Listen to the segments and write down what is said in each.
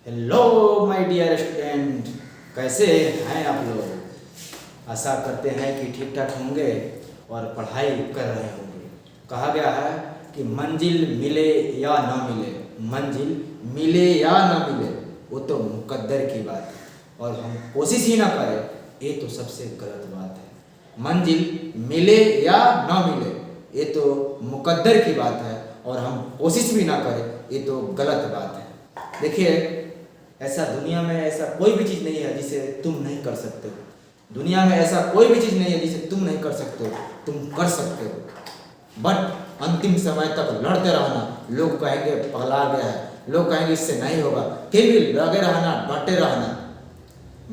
Hello my dear student, कैसे हैं आप लोग। आशा करते हैं कि ठीक ठाक होंगे और पढ़ाई कर रहे होंगे। कहा गया है कि मंजिल मिले या ना मिले, मंजिल मिले या ना मिले वो तो मुकद्दर की बात है और हम कोशिश ही ना करें ये तो सबसे गलत बात है। मंजिल मिले या ना मिले ये तो मुकद्दर की बात है और हम कोशिश भी ना करें ये तो गलत बात है। देखिए, ऐसा दुनिया में ऐसा कोई भी चीज़ नहीं है जिसे तुम नहीं कर सकते हो। दुनिया में ऐसा कोई भी चीज़ नहीं है जिसे तुम नहीं कर सकते हो, तुम कर सकते हो। बट अंतिम समय तक लड़ते रहना। लोग कहेंगे पगला गया है, लोग कहेंगे इससे नहीं होगा, फिर भी लगे रहना, डटे रहना।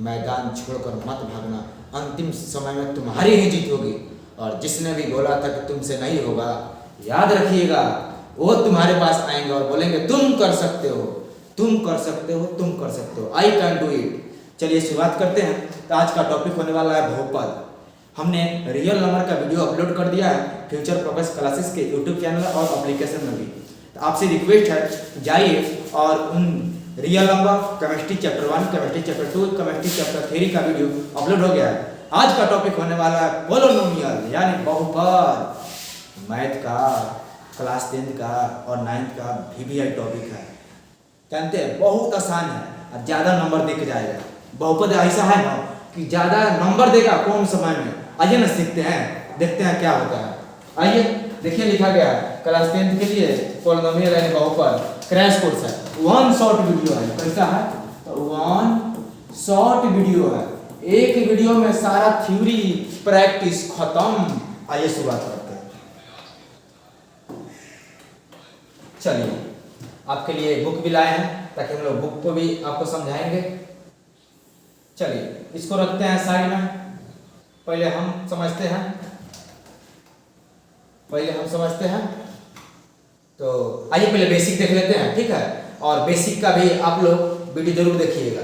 मैदान छोड़कर मत भागना। अंतिम समय में तुम्हारी ही जीत होगी। और जिसने भी बोला था कि तुमसे नहीं होगा, याद रखिएगा वो तुम्हारे पास आएंगे और बोलेंगे तुम कर सकते हो, तुम कर सकते हो, तुम कर सकते हो, आई कैन डू इट। चलिए शुरुआत करते हैं। तो आज का टॉपिक होने वाला है बहुपद। हमने रियल नंबर का वीडियो अपलोड कर दिया है फ्यूचर प्रोग्रेस क्लासेस के यूट्यूब चैनल और एप्लीकेशन में भी। तो आपसे रिक्वेस्ट है जाइए और उन real number chemistry chapter 1, chemistry chapter 2, chemistry chapter 3 का वीडियो अपलोड हो गया है। आज का टॉपिक होने वाला है पोलिनोमियल यानी बहुपद। मैथ का क्लास 10 का और 9th का VBI टॉपिक है। जानते हैं बहुत आसान है और ज़्यादा नंबर दे के जाएगा। बहुपद ऐसा है ना कि ज़्यादा नंबर देगा कम समय में। आइए ना सीखते हैं, देखते हैं क्या होता है। आइए देखिए, लिखा गया है क्लास 10 के लिए पोलिनोमियल यानी बहुपद क्रैश कोर्स है। 1 शॉर्ट वीडियो है। कैसा है? तो 1 शॉर्ट वीडियो है। एक वीडियो में सारा थ्योरी प्रैक्टिस खत्म। आइए शुरुआत करते हैं। चलिए, आपके लिए बुक भी लाए हैं ताकि हम लोग बुक को भी आपको समझाएंगे। चलिए इसको रखते हैं साइड में। पहले हम समझते हैं। तो आइए पहले बेसिक देख लेते हैं, ठीक है। और बेसिक का भी आप लोग वीडियो जरूर देखिएगा।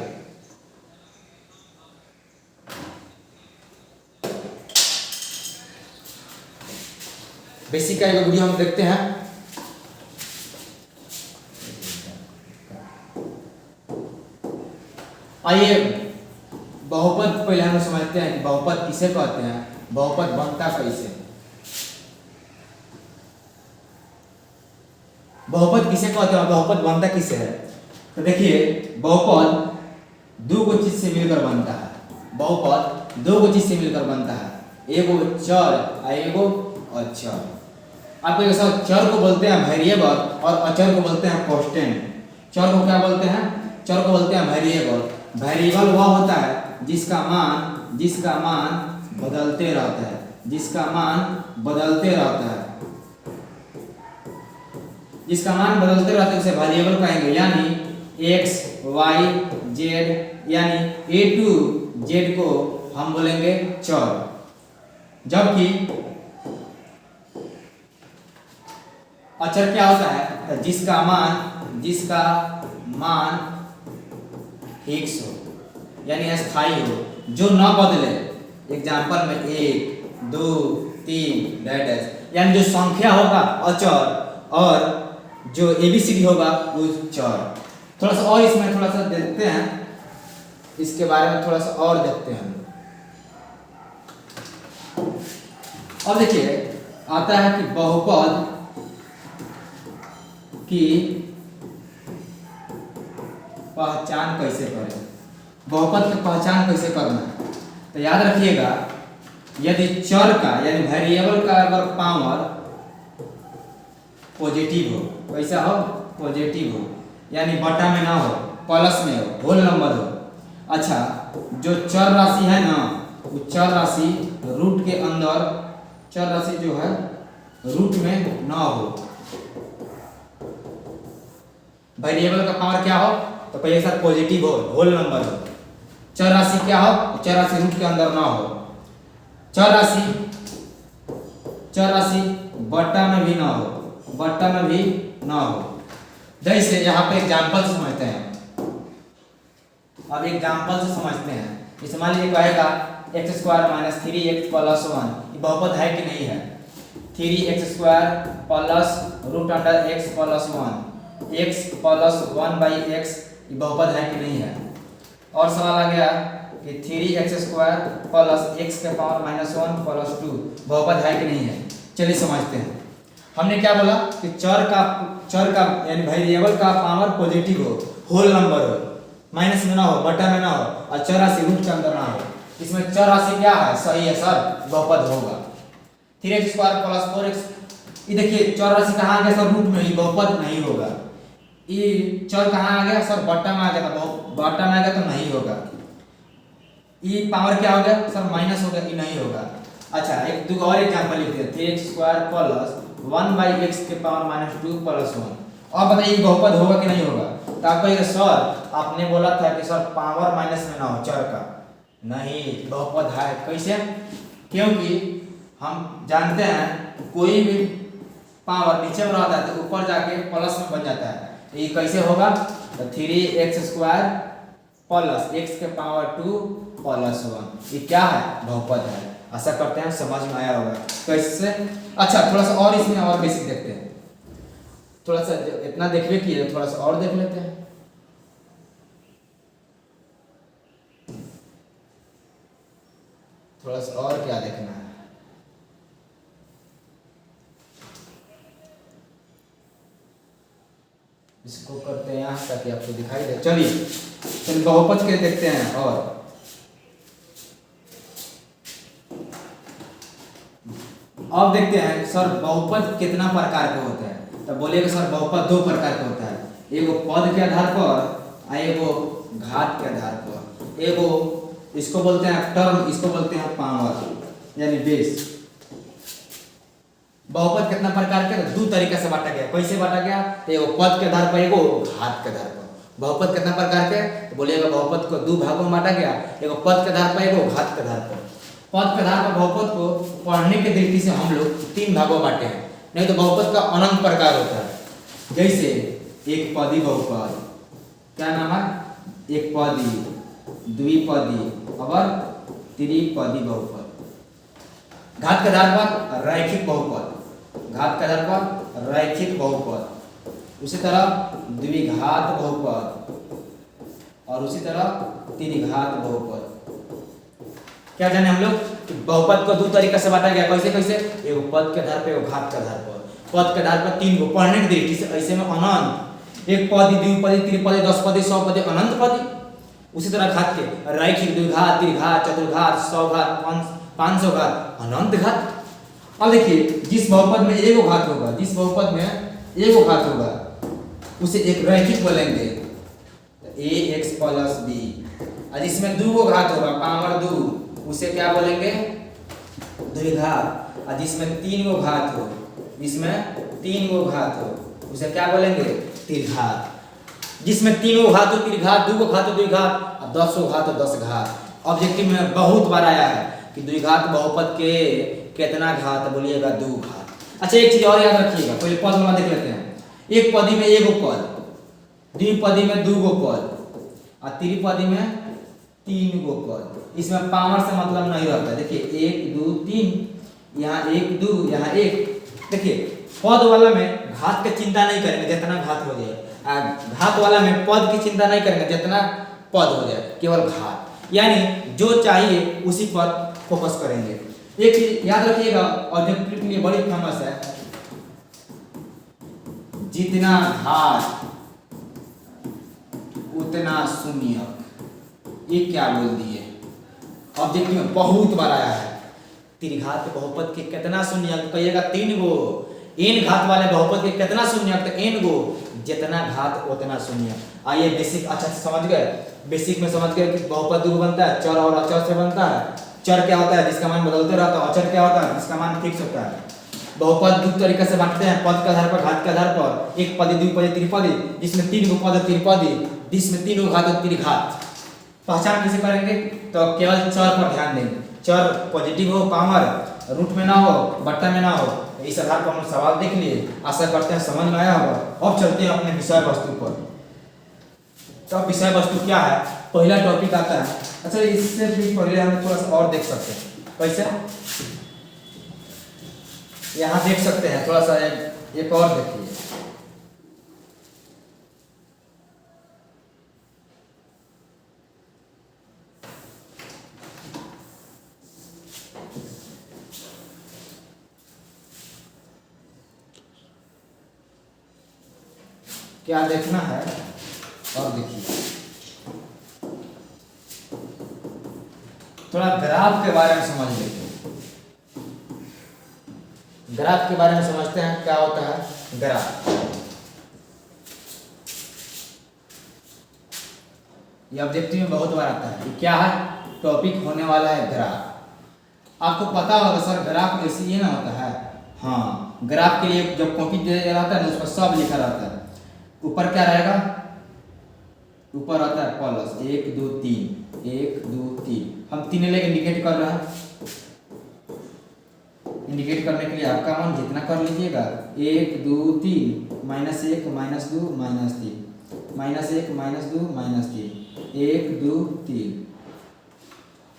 बेसिक का एक वीडियो हम देखते हैं। आइए बहुपद पहले हम समझते हैं कि बहुपद किसे कहते हैं, बहुपद बनता कैसे। बहुपद किसे कहते हैं, बहुपद बनता किसे है। तो देखिए, बहुपद दो गो चीज से मिलकर बनता है। बहुपद दो गो चीज से मिलकर बनता है, एगो चर और एगो अचर। आपको एक साथ चर को बोलते हैं वेरिएबल और अचर को बोलते हैं कांस्टेंट। चर को क्या बोलते हैं? चर को बोलते हैं वेरिएबल। वेरिएबल वह होता है जिसका मान बदलते रहता है, जिसका मान बदलते रहता है उसे वेरिएबल कहेंगे। यानी x, y, z यानी A to Z को हम बोलेंगे चर। जबकि अचर क्या होता है? जिसका मान फिक्स हो यानी अस्थाई हो, जो न बदले। एग्जाम्पल में 1, 2, 3 दैट यानी जो संख्या होगा अचर और जो ABCD होगा वो चर। थोड़ा सा और इसमें थोड़ा सा देखते हैं, इसके बारे में थोड़ा सा और देखते हैं। और देखिए आता है कि बहुपद की पहचान कैसे करें। बहुपद की पहचान कैसे करना है? तो याद रखिएगा, यदि चर का यानी वेरिएबल का अगर पावर पॉजिटिव हो, कैसा हो? पॉजिटिव हो, यानी बटा में ना हो, प्लस में हो, होल नंबर हो। अच्छा, जो चर राशि है ना, वो चर राशि रूट के अंदर, चर राशि जो है रूट में ना हो। वेरिएबल का पावर क्या हो? तो पहले साथ पॉजिटिव हो, होल नंबर हो। चर राशि क्या हो? चर राशि रूट के अंदर ना हो। चर राशि बट्टा में भी ना हो। जैसे यहाँ पे एग्जाम्पल से समझते हैं। अब एग्जाम्पल से समझते हैं। जैसे मान लीजिए कहेगा x² - 3x + 1, ये बहुपद है कि नहीं है? 3x² + √x + 1, x + 1/x ये बहुपद है कि नहीं है। और सवाल आ गया कि 3x² प्लस x के पावर -1 प्लस 2 बहुपद है कि नहीं है। चलिए समझते हैं। हमने क्या बोला कि चर का यानी वेरिएबल का पावर पॉजिटिव हो, होल नंबर हो, माइनस में ना हो, बटा में ना हो, और चर राशि रूट के अंदर ना हो। इसमें चर राशि क्या है, सही है सर, बहुपद होगा। 3x² प्लस 4x, ये देखिए चर राशि कहाँ आ गया सर, रूट में ही, बहुपद नहीं होगा। ये चर कहाँ आ गया सर, बटा में आ गया, तो बटा में आ गया तो नहीं होगा। ये पावर क्या हो गया सर, माइनस हो गया, ये नहीं होगा। अच्छा एक दो और एग्जांपल लिखते हैं। 3x² प्लस 1/x के पावर -2 प्लस 1। अब बताइए बहुपद होगा कि नहीं होगा। तो आपको ये सर आपने बोला था कि सर पावर माइनस में ना हो चर का, नहीं बहुपद है। कैसे, क्योंकि हम जानते हैं कोई भी पावर नीचे में रहता है तो ऊपर जाके प्लस में बन जाता है। ये कैसे होगा, तो 3x² प्लस x के पावर 2 प्लस 1, ये क्या है, बहुपद है। आशा करते हैं समझ में आया होगा कैसे। अच्छा थोड़ा सा और इसमें और बेसिक देखते हैं। थोड़ा सा इतना देखने की है, थोड़ा सा और देख लेते हैं। थोड़ा सा और क्या देखना है, इसको करते हैं यहाँ ताकि आपको दिखाई दे। चलिए बहुपद के देखते हैं। और अब देखते हैं सर बहुपद कितना प्रकार के होता है। तो बोलिएगा सर बहुपद 2 प्रकार का होता है, एगो पद के आधार पर और एगो घात के आधार पर। एगो इसको बोलते हैं टर्म, इसको बोलते हैं पावर यानी बेस। बहुपद कितना प्रकार के, 2 तरीके से बांटा गया। कैसे बांटा गया, तो एगो पद के आधार पर, एगो घात के आधार पर। बहुपद कितना प्रकार के, तो बोलिएगा बहुपद को 2 भागों में बांटा गया, एगो पद के आधार पर, एगो घात के आधार पर। पद के आधार पर बहुपद को पढ़ने के दृष्टि से हम लोग 3 भागों में बांटे हैं। नहीं तो बहुपद का अनंत प्रकार होता है। जैसे एक पदी बहुपद, क्या नाम है, एक पदी, द्विपदी और त्रिपदी बहुपद। घात के आधार पर रैखिक बहुपद, घात के आधार पर रैखिक बहुपद, उसी तरह द्विघात बहुपद और उसी तरह त्रिघात बहुपद। क्या जाने हम लोग कि बहुपद को 2 तरीके से बांटा गया। कैसे कैसे, एगो पद के आधार पर, एगो घात के आधार पर। पद के आधार पर 3 गो पढ़ने की दृष्टि से, ऐसे में अनंत, एक पदी, द्विपदी, त्रिपदी, 10 पदी, 100 पदी, अनंत पदी। उसी तरह घात के रैखिक, द्विघात, त्रिघात, चतुर्घात, 100 घात, 500 घात, अनंत घात। अब देखिए जिस बहुपद में एगो घात होगा, जिस बहुपद में एगो घात होगा उसे एक रैखिक बोलेंगे, ax प्लस b। और जिसमें 2 गो घात होगा, पावर 2, उसे क्या बोलेंगे, द्विघात। और जिसमें 3 गो घात हो, जिसमें 3 गो घात हो, उसे क्या बोलेंगे, त्रिघात। जिसमें 3 गो घात हो त्रिघात, 2 गो घात हो द्विघात, और 10 गो घात हो 10 घात। ऑब्जेक्टिव में बहुत बार आया है कि द्विघात बहुपद के कितना घात, बोलिएगा 2 घात। अच्छा एक चीज और याद रखिएगा, पहले पद वाला देख लेते हैं। एक पदी में एगो पद, द्विपदी में 2 गो पद और त्रिपदी में 3 गो पद। इसमें पावर से मतलब नहीं रहता। देखिए 1 2 3, यहाँ 1 2, यहाँ 1। देखिए पद वाला में घात की चिंता नहीं करेंगे, जितना घात हो जाए। घात वाला में पद की चिंता नहीं करेंगे, जितना पद हो जाए, केवल घात। यानी जो चाहिए उसी पर फोकस करेंगे। एक चीज याद रखिएगा, ऑब्जेक्टिव के लिए बड़ी फेमस है, जितना घात उतना शून्य। ये क्या बोल दिए, ऑब्जेक्टिव में बहुत बार आया है। त्रिघात बहुपद के कितना शून्यक, कहिएगा 3 गो। n घात वाले बहुपद के कितना शून्यक, तो n गो। जितना घात उतना शून्य। आइए बेसिक अच्छा से समझ गए। बेसिक में समझ गए कि बहुपद 2 बनता है, चर और अचर से बनता है। चर क्या होता है, जिसका मान बदलते रहता है। अचर क्या होता है, जिसका मान फिक्स होता है। बहुपद 2 तरीके से बांटते हैं, पद के आधार पर, घात के आधार पर। एक पदी, द्विपदी, त्रिपदी, जिसमें 3 गो पद त्रिपदी, जिसमें 3 गो घात त्रिघात। पहचान कैसे करेंगे, तो केवल चर पर ध्यान देंगे। चर पॉजिटिव हो, पावर रूट में ना हो, बट्टा में ना हो। इस आधार पर हम सवाल देख लिए। आशा करते हैं समझ में आया होगा। अब चलते हैं अपने विषय वस्तु पर। तो विषय वस्तु क्या है, पहला टॉपिक आता है। अच्छा इससे भी पहले हम थोड़ा सा और देख सकते हैं। कैसे, यहाँ देख सकते हैं थोड़ा सा, एक और देखिए। क्या देखना है और देखिए थोड़ा ग्राफ के बारे में समझ लेते हैं। ग्राफ के बारे में समझते हैं क्या होता है ग्राफ। ये ऑब्जेक्टिव में बहुत बार आता है। ये क्या है टॉपिक होने वाला है ग्राफ। आपको पता होगा सर ग्राफ ऐसे ये ना होता है। हाँ ग्राफ के लिए जब कॉपी दिया जाता है ना उस पर सब लिखा रहता है। ऊपर क्या रहेगा ऊपर आता है प्लस 1 2 3 1 2 3 हम तीन लेके इंडिकेट कर रहे हैं। इंडिकेट करने के लिए आपका मन जितना कर लीजिएगा 1 2 3 -1 -2 -3 -1 -2 -3 1 2 3।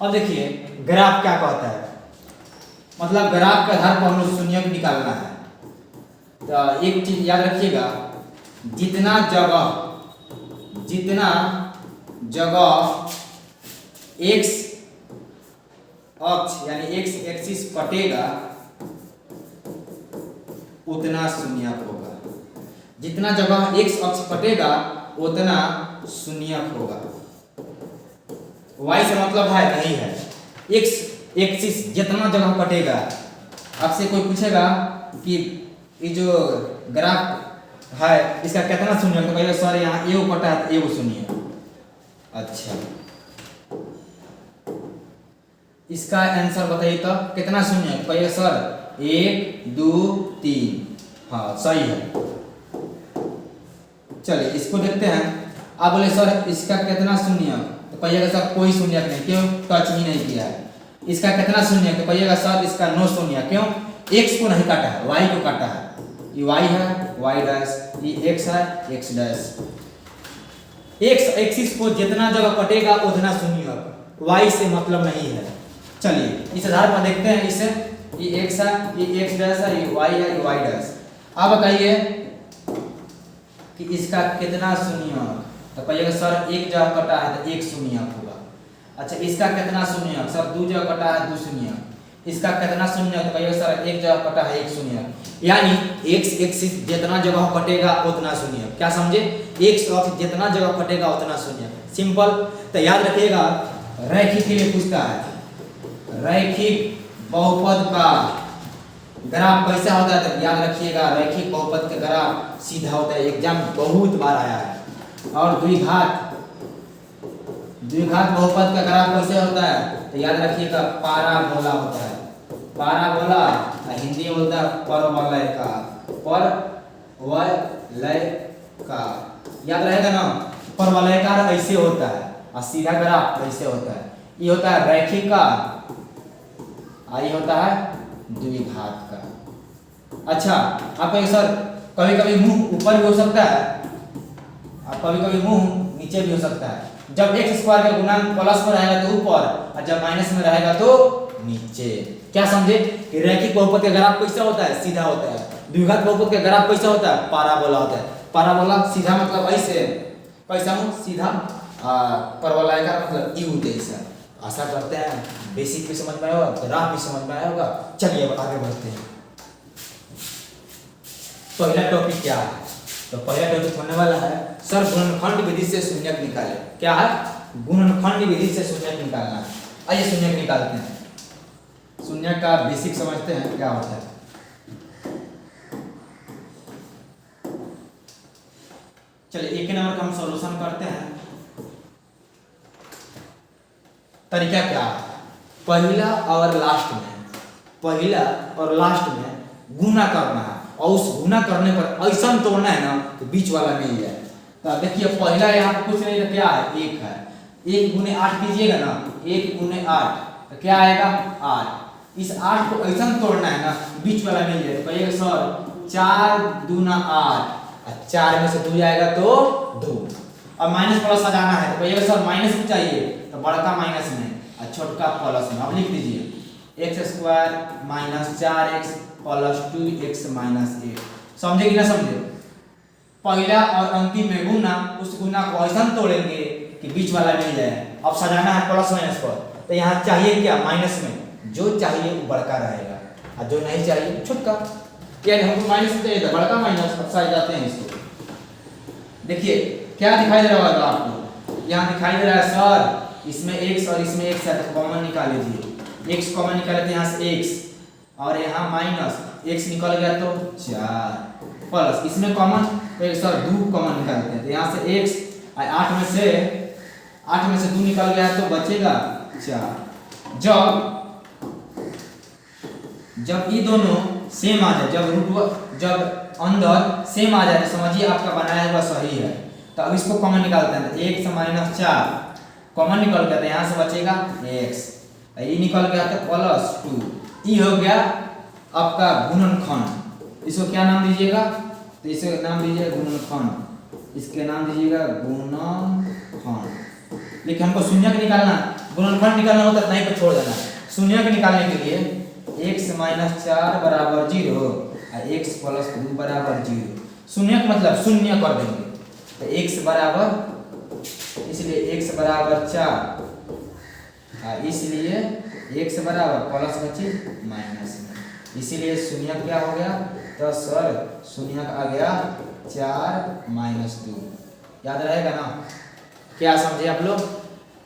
अब देखिए ग्राफ क्या कहता है मतलब ग्राफ के आधार पर हम लोग शून्यक निकालना है। तो एक चीज याद रखिएगा जितना जगह x अक्ष यानी x एक्सिस कटेगा उतना शून्यक होगा। जितना जगह x अक्ष कटेगा उतना शून्यक होगा। y से मतलब है नहीं है x एक्सिस जितना जगह कटेगा। आपसे कोई पूछेगा कि ये जो ग्राफ है इसका कितना शून्यक तो कहिएगा सर यहाँ एगो कटा है तो एगो शून्य। अच्छा इसका आंसर बताइए तो कितना शून्य तो कहिएगा सर 1 2 3। हाँ सही है। चलिए इसको देखते हैं। आप बोले सर इसका कितना शून्य तो कहिएगा सर कोई शून्य नहीं क्यों टच ही नहीं किया है। इसका कितना शून्य तो कहिएगा सर इसका 9 शून्य क्यों x को नहीं काटा है y को काटा है। ये y है y डैश ये x है x डैश। x एक्सिस को जितना जगह कटेगा उतना शून्य y से मतलब नहीं है। चलिए इस आधार पर देखते हैं इसे ये x है ये x डैश है ये y है ये y डैश। अब बताइए कि इसका कितना शून्य तो कहिएगा सर एक जगह कटा है तो एक शून्य होगा। अच्छा इसका कितना शून्य सर दो जगह कटा है 2 शून्य। इसका कितना शून्य तो कहिएगा सर एक जगह कटा है 1 शून्य। यानी x एक्सिस जितना जगह कटेगा उतना शून्य। क्या समझे x अक्ष जितना जगह कटेगा उतना शून्य। सिंपल। तो याद रखिएगा रैखिक के लिए पूछता है रैखिक बहुपद का ग्राफ कैसा होता है तो याद रखिएगा रैखिक बहुपद का ग्राफ सीधा होता है। एग्जाम बहुत बार आया है। और द्विघात बहुपद का ग्राफ कैसे होता है तो याद रखिएगा पाराबोला होता है। पाराबोला हिंदी में बोलता है परवलय का। याद रहेगा ना परवलयकार ऐसे होता है और सीधा ग्राफ ऐसे होता है। ये होता है रैखिक का और ये होता है द्विघात का। अच्छा आप सर कभी कभी मुंह ऊपर भी हो सकता है और कभी कभी मुंह नीचे भी हो सकता है। जब x स्क्वायर का गुणांक प्लस में रहेगा तो ऊपर और जब माइनस में रहेगा तो नीचे। क्या समझे कि रैखिक बहुपद का ग्राफ कैसा होता है सीधा होता है। द्विघात बहुपद का ग्राफ कैसा होता है पाराबोला होता है। पाराबोला सीधा मतलब ऐसे कैसा हूं सीधा परवलयाकार मतलब यू जैसा। आशा करते हैं बेसिक भी समझ में आया होगा ग्राफ भी समझ में आया होगा। चलिए अब आगे बढ़ते हैं। पहला टॉपिक क्या है तो पहला टॉपिक होने वाला है सर गुणनखंड विधि से शून्यक निकाले। क्या है गुणनखंड विधि से शून्यक निकालना है। आइए शून्यक निकालते हैं। शून्यक का बेसिक समझते हैं क्या होता है। चलिए एक नंबर का हम सॉल्यूशन करते हैं। तरीका क्या है पहला और लास्ट में गुना करना है और उस गुना करने पर ऐसा तोड़ना है ना तो बीच वाला मिल जाए। तो देखिए पहला यहाँ कुछ नहीं तो क्या है 1 है। 1 गुने 8 कीजिएगा ना 1 गुने 8 तो क्या आएगा 8। इस 8 को ऐसा तोड़ना है ना बीच वाला मिल जाए। तो कहिएगा सर 4 दूना 8 और 4 में से 2 जाएगा तो 2। अब माइनस प्लस आ जाना है तो कहिएगा सर माइनस में चाहिए तो बड़का माइनस में और छोटका प्लस में। अब लिख दीजिए x² - 4x + 2x - 8। समझे कि ना समझे। पहला और अंतिम में गुना उस गुना को ऐसा तोड़ेंगे कि बीच वाला मिल जाए। अब सजाना है प्लस माइनस पर तो यहाँ चाहिए क्या माइनस में जो चाहिए वो बड़का रहेगा और जो नहीं चाहिए छोटका। यानी हमको माइनस चाहिए था बड़का माइनस। अब सज जाते हैं इसको देखिए क्या दिखाई दे रहा होगा आपको, यहाँ दिखाई दे रहा है सर इसमें x और इसमें x है तो कॉमन निकाल लीजिए। x कॉमन निकाले तो यहाँ से x और यहाँ माइनस x निकल गया तो 4 प्लस इसमें कॉमन तो सर 2 कॉमन निकालते हैं तो यहाँ से x 8 में से 2 निकल गया तो बचेगा 4। जब ये दोनों सेम आ जाए, जब अंदर सेम आ जाए तो समझिए आपका बनाया हुआ सही है। तो अब इसको कॉमन निकालते हैं तो 1 से -4 कॉमन निकल गया तो यहाँ से बचेगा x, ये निकल गया तो +2। ये हो गया आपका गुणनखंड। इसको क्या नाम दीजिएगा, तो इसे नाम दीजिएगा गुणनखंड, इसके नाम दीजिएगा गुणनखंड। लेकिन हमको शून्यक निकालना, गुणनखंड निकालना होता है नहीं पर छोड़ देना। शून्यक निकालने के लिए x - 4 बराबर 0 और x + 2 बराबर 0। शून्यक मतलब शून्य कर देंगे तो x बराबर, इसलिए x बराबर 4 इसलिए x बराबर प्लस बची माइनस में, इसीलिए शून्यक क्या हो गया, तो सर शून्यक आ गया 4 - 2। याद रहेगा ना, क्या समझे आप लोग।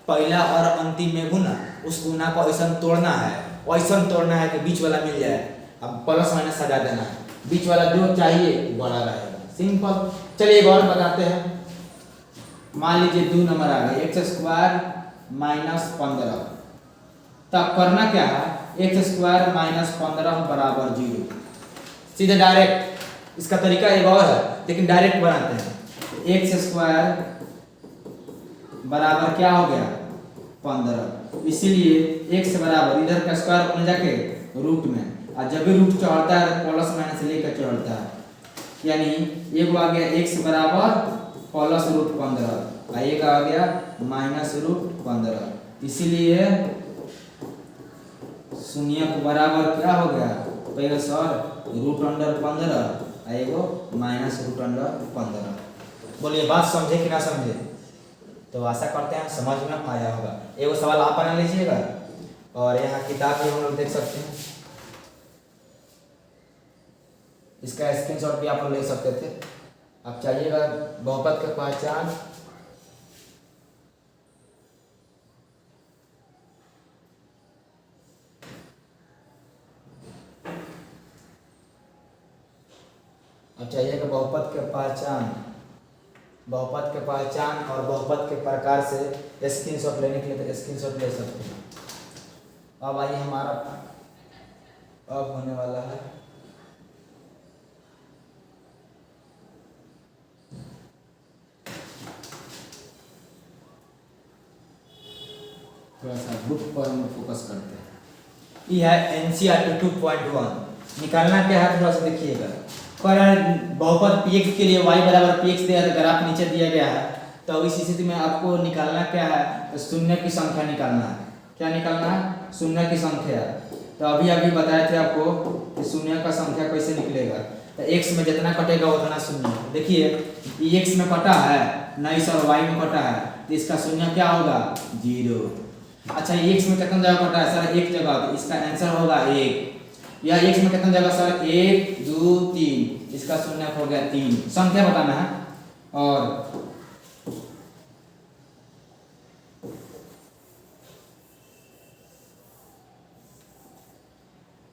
पहला और अंतिम में गुना, उस गुना को ऐसा तोड़ना है कि बीच वाला मिल जाए। अब प्लस माइनस सजा देना है, बीच वाला जो चाहिए बड़ा रहेगा, सिंपल। चलिए एक और बताते हैं। मान लीजिए 2 नंबर आ गए x² - 15, तब करना क्या है, x² - 15 बराबर 0। सीधे डायरेक्ट, इसका तरीका एक और है लेकिन डायरेक्ट बनाते हैं। x² बराबर क्या हो गया 15, इसीलिए x बराबर इधर का स्क्वायर बन जाके रूट में, और जब भी रूट चढ़ता है तो प्लस माइनस लेकर चढ़ता है, यानी एक आ गया x बराबर +√15 और एक आ गया -√15, इसीलिए शून्यक बराबर क्या हो गया, पहले सर √15 और एगो -√15। बोलिए बात समझे कि ना समझे। तो आशा करते हैं समझ में आया होगा। एगो सवाल आप बना लीजिएगा और यहाँ किताब भी हम लोग देख सकते हैं, इसका स्क्रीनशॉट भी आप लोग ले सकते थे। आप चाहिएगा बहुपद की पहचान, अब चाहिएगा बहुपद के पहचान और बहुपद के प्रकार से स्क्रीनशॉट लेने के लिए तो स्क्रीनशॉट ले सकते हैं। अब आइए हमारा अब होने वाला है थोड़ा सा बुक पर हम फोकस करते हैं। यह है NCERT 2.1। निकालना क्या है थोड़ा सा देखिएगा। पर बहुपद px के लिए y बराबर px दिया है, ग्राफ नीचे दिया गया है, तो इस स्थिति में आपको निकालना क्या है, तो शून्य की संख्या निकालना है। क्या निकालना है, शून्य की संख्या। तो अभी बताए थे आपको कि शून्य का संख्या कैसे निकलेगा, तो x में जितना कटेगा उतना शून्य। देखिए ये x में कटा है नहीं सर, y में कटा है, तो इसका शून्य क्या होगा 0। अच्छा ये x में कितना जगह कटा है सर, एक जगह, तो इसका आंसर होगा 1। या x में कितना जगह सर 1 2 3, इसका शून्य हो गया 3। संख्या बताना है। और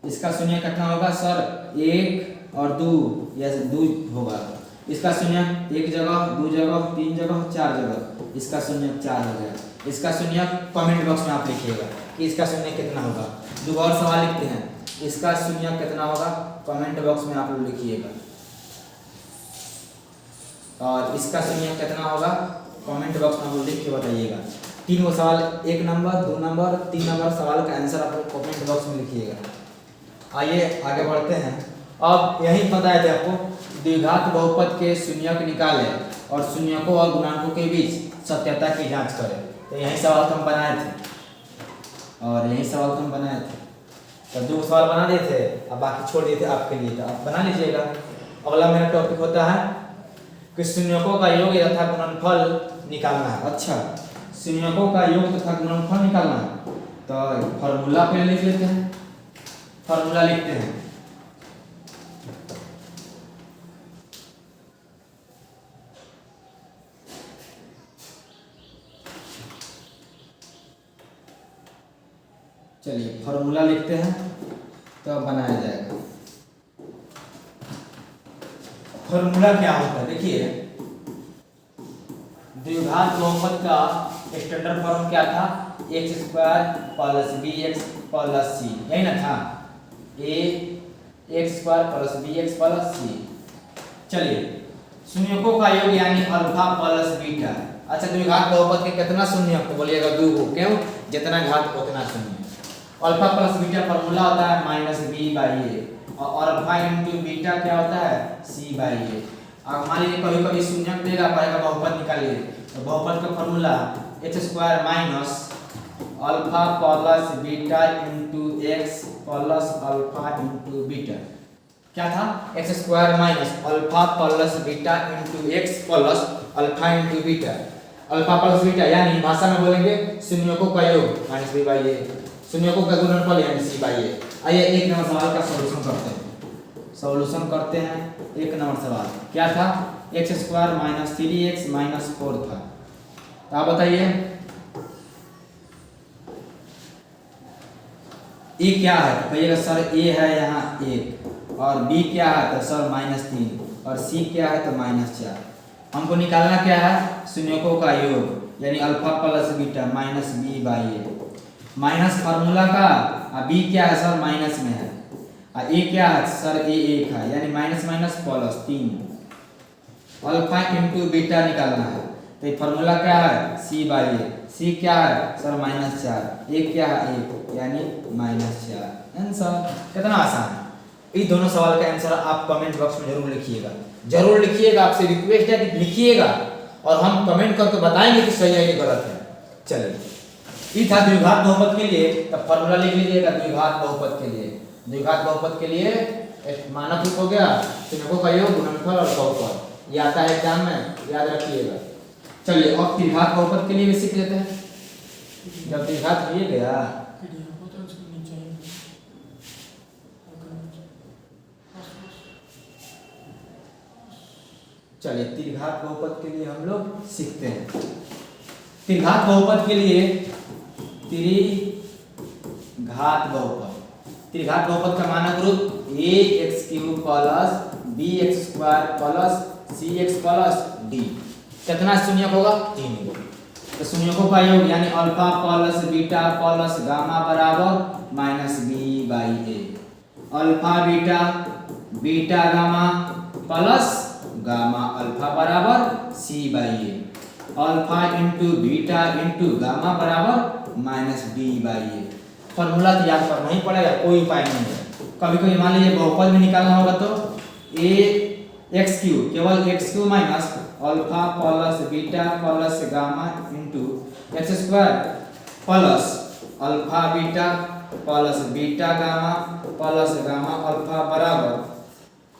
इसका शून्य कितना होगा सर 1 और 2, या 2 होगा। इसका शून्य एक जगह, 2 जगह, 3 जगह, 4 जगह, इसका शून्य 4 हो गया। इसका शून्य कमेंट बॉक्स में आप लिखिएगा कि इसका शून्य कितना होगा। दो और सवाल लिखते हैं, इसका शून्य कितना होगा कमेंट बॉक्स में आप लोग लिखिएगा, और इसका शून्य कितना होगा कमेंट बॉक्स में आप लोग लिख के बताइएगा। 3 सवाल, 1 नंबर 2 नंबर 3 नंबर सवाल का आंसर आप लोग कमेंट बॉक्स में लिखिएगा। आइए आगे बढ़ते हैं। अब यही बताया था आपको द्विघात बहुपद के शून्यक निकाले और शून्यकों और गुणांकों के बीच सत्यता की जांच करें। तो यही सवाल तो हम बनाए थे, तो 2 सवाल बना दिए थे, अब बाकी छोड़ दिए थे आपके लिए, तो आप बना लीजिएगा। अगला मेरा टॉपिक होता है कि शून्यकों का योग तथा गुणनफल निकालना है। अच्छा, शून्यकों का योग तथा गुणनफल निकालना है, तो फॉर्मूला पे लिख लेते हैं। फॉर्मूला लिखते हैं, चलिए फॉर्मूला लिखते हैं तो अब बनाया जाएगा। फॉर्मूला क्या होता है, देखिए द्विघात बहुपद का स्टैंडर्ड फॉर्म क्या था, X square plus B X plus C, यही ना था, A X square plus B X plus C. चलिए शून्यकों का योग यानी अल्फा प्लस बीटा। अच्छा द्विघात बहुपद के कितना शून्य आपको बोलिएगा, 2 को, क्यों, जितना घात उतना शून्य। अल्फा प्लस बीटा फॉर्मूला होता है माइनस बी बाई ए, और अल्फा इंटू बीटा क्या होता है, सी बाई ए। अब मान लीजिए कभी कभी शून्य देगा, कहेगा बहुपद निकालिए, तो बहुपद का formula x square minus alpha plus beta into X plus alpha into beta. क्या था, X square minus alpha plus beta into X plus alpha into beta. Alpha plus beta यानी भाषा में बोलेंगे शून्यकों का योग माइनस बी बाई ए, शून्यकों का गुणनफल यानी सी बाई ए। आइए एक नंबर सवाल का सॉल्यूशन करते हैं। सॉल्यूशन करते हैं एक नंबर सवाल। क्या था, X square minus 3x minus 4 था। तो आप बताइए ए क्या है, तो कहिएगा सर ए है यहाँ 1, और बी क्या है तो सर -3, और सी क्या है तो -4। हमको निकालना क्या है, शून्यकों का योग यानी alpha plus beta minus B by A. Minus formula का, बी क्या है सर माइनस में है, ए क्या है सर ए 1 है, यानी minus minus plus 3। Alpha into beta निकालना है, तो ये फार्मूला क्या है, सी बाई ए। सी क्या है सर -4, ए क्या है 1, यानी -4। आंसर कितना आसान है। ये दोनों सवाल का आंसर आप कमेंट बॉक्स में जरूर लिखिएगा, जरूर लिखिएगा। आपसे रिक्वेस्ट है कि लिखिएगा और हम कमेंट करके बताएंगे कि सही है कि गलत है। चलिए ये था द्विघात बहुपद के लिए, तब फॉर्मूला लिख लीजिएगा द्विघात बहुपद के लिए। द्विघात बहुपद के लिए मानक रूप हो गया शून्यकों का योग गुणनफल और बहुपद, ये आता है एग्जाम में, याद रखिएगा। चलिए अब त्रिघात बहुपद के लिए भी सीख लेते हैं। जब त्रिघात हो गया, चलिए त्रिघात बहुपद के लिए हम लोग सीखते हैं। त्रिघात बहुपद के लिए त्रिघात बहुपद, त्रिघात बहुपद का मानक रूप ax³ plus bx² plus cx plus d। कितना शून्यक होगा, 3 होगा। तो शून्यकों का योग यानी alpha plus beta plus gamma बराबर minus B by A. Alpha beta beta gamma plus gamma alpha बराबर C by A. Alpha into beta into gamma बराबर minus D by A. Formula तो याद करना ही पड़ेगा, कोई उपाय नहीं है। कभी कभी मान लीजिए बहुपद में निकालना होगा तो ax³ केवल x³ minus alpha plus beta plus gamma into x² plus alpha beta plus beta gamma plus gamma alpha बराबर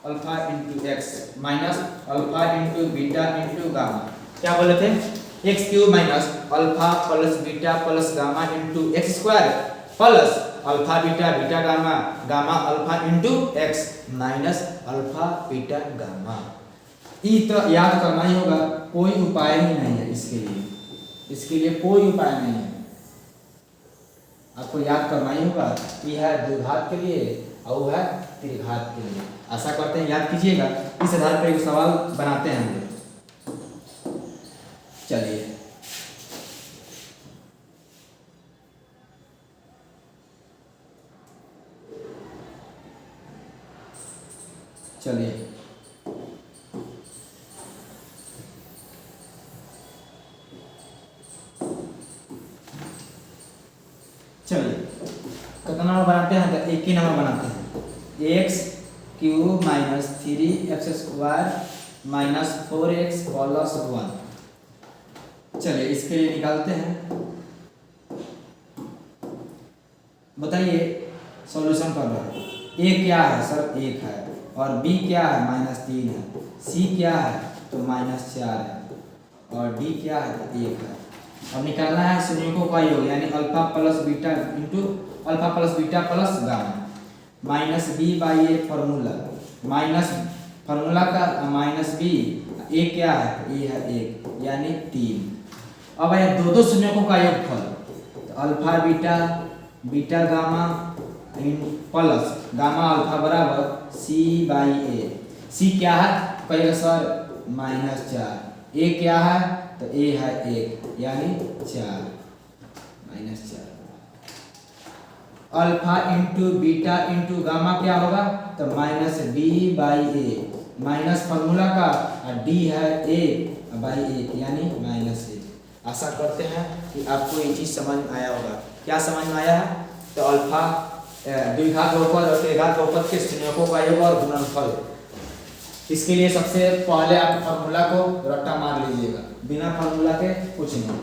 alpha into X minus alpha into beta into gamma. क्या बोले थे, x³ minus alpha plus beta plus gamma into x² plus alpha beta beta gamma gamma alpha into X minus alpha beta gamma. ये तो याद करना ही होगा, कोई उपाय ही नहीं है इसके लिए, इसके लिए कोई उपाय नहीं है, आपको याद करना ही होगा। ये है द्विघात के लिए और वो है त्रिघात के लिए। आशा करते हैं याद कीजिएगा। इस आधार पर एक सवाल बनाते हैं हम लोग। चलिए चलिए चलिए कितना नंबर बनाते हैं, तो एक ही नंबर बनाते हैं। x³ minus 3x² minus 4x plus 1। चलिए इसके लिए निकालते हैं। बताइए सॉल्यूशन कर रहे हैं। a क्या है सर 1 है, और b क्या है -3 है, c क्या है तो -4 है, और d क्या है तो 1 है। अब निकालना है शून्यकों का योग यानी alpha plus beta into alpha plus beta plus gamma minus B by A. Formula का माइनस बी, ए क्या है, ए है 1 यानी 3। अब है दो शून्यकों का योगफल, तो alpha beta beta gamma in plus gamma alpha बराबर C/A। C क्या है कहिएगा सर -4, A क्या है तो A है 1 यानी 4 -4। Alpha into beta into gamma क्या होगा तो -B/A, माइनस फार्मूला का और D है A/1 यानी -1। आशा करते हैं कि आपको ये चीज़ समझ में आया होगा। क्या समझ में आया है तो अल्फा द्विघात बहुपद और त्रिघात बहुपद के संयोजकों का योग और गुणनफल। इसके लिए सबसे पहले आप फार्मूला को रट्टा मार लीजिएगा, बिना फार्मूला के कुछ नहीं।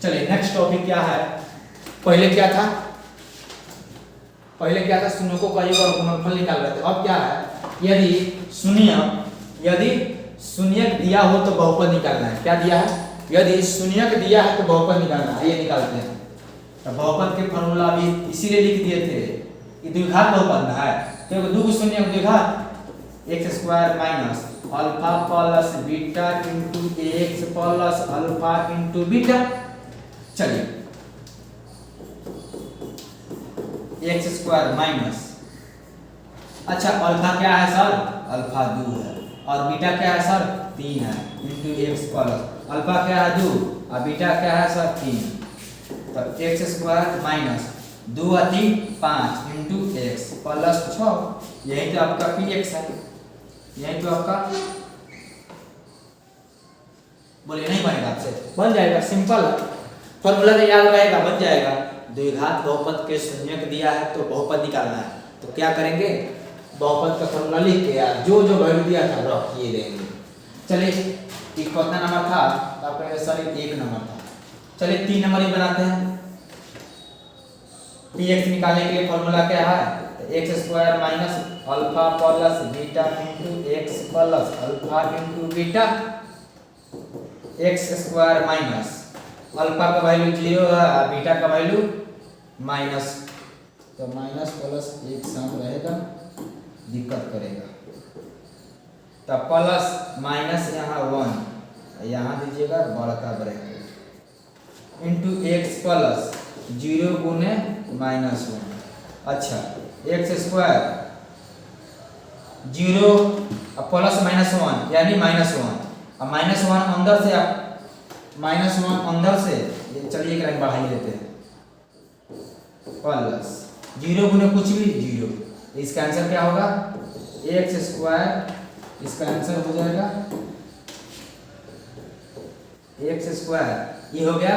चलिए नेक्स्ट टॉपिक क्या है। पहले क्या था संयोजकों का योग और गुणनफल निकाल रहे थे। अब क्या है यदि शून्यक दिया हो तो बहुपद निकालना है। क्या दिया है यदि शून्यक दिया है तो बहुपद निकालना है। ये निकालते हैं। तो बहुपद के फार्मूला भी इसीलिए लिख दिए थे कि द्विघात बहुपद है क्योंकि दो शून्यक द्विघात x² minus alpha plus beta into x plus alpha into beta. चलिए x² माइनस, अच्छा अल्फा क्या है सर अल्फा 2 है और बीटा क्या है सर 3 है इंटू x प्लस अल्फा क्या है 2 और बीटा क्या है सर 3। तो x² माइनस 2 और 3 5 इंटू x प्लस 6, यही तो आपका px है। यही तो आपका बोलिए नहीं बनेगा आपसे बन जाएगा, सिंपल फॉर्मूला तो याद रहेगा, बन जाएगा। द्विघात बहुपद के शून्यक दिया है तो बहुपद निकालना है तो क्या करेंगे बहुपद का फॉर्मूला लिख के यार जो वैल्यू दिया था रख ये देंगे। चलिए एक कितना नंबर था तो आप कहेंगे सर 1 नंबर था। चलिए 3 नंबर ही बनाते हैं। px निकालने के लिए फॉर्मूला क्या है x² minus alpha plus beta into x plus alpha into beta. x² minus alpha का वैल्यू 0 है बीटा का वैल्यू माइनस, तो माइनस प्लस एक साथ रहेगा दिक्कत करेगा। तो प्लस माइनस यहाँ 1 यहाँ दीजिएगा बड़ा ब्रैकेट इंटू x प्लस 0 गुने -1। अच्छा x² 0 प्लस -1 यानी -1 और -1 अंदर से आप -1 अंदर से चलिए एक लाइन बढ़ा ही देते हैं प्लस 0 गुने कुछ भी 0, इसका आंसर क्या होगा x²। इसका आंसर हो जाएगा x², ये हो गया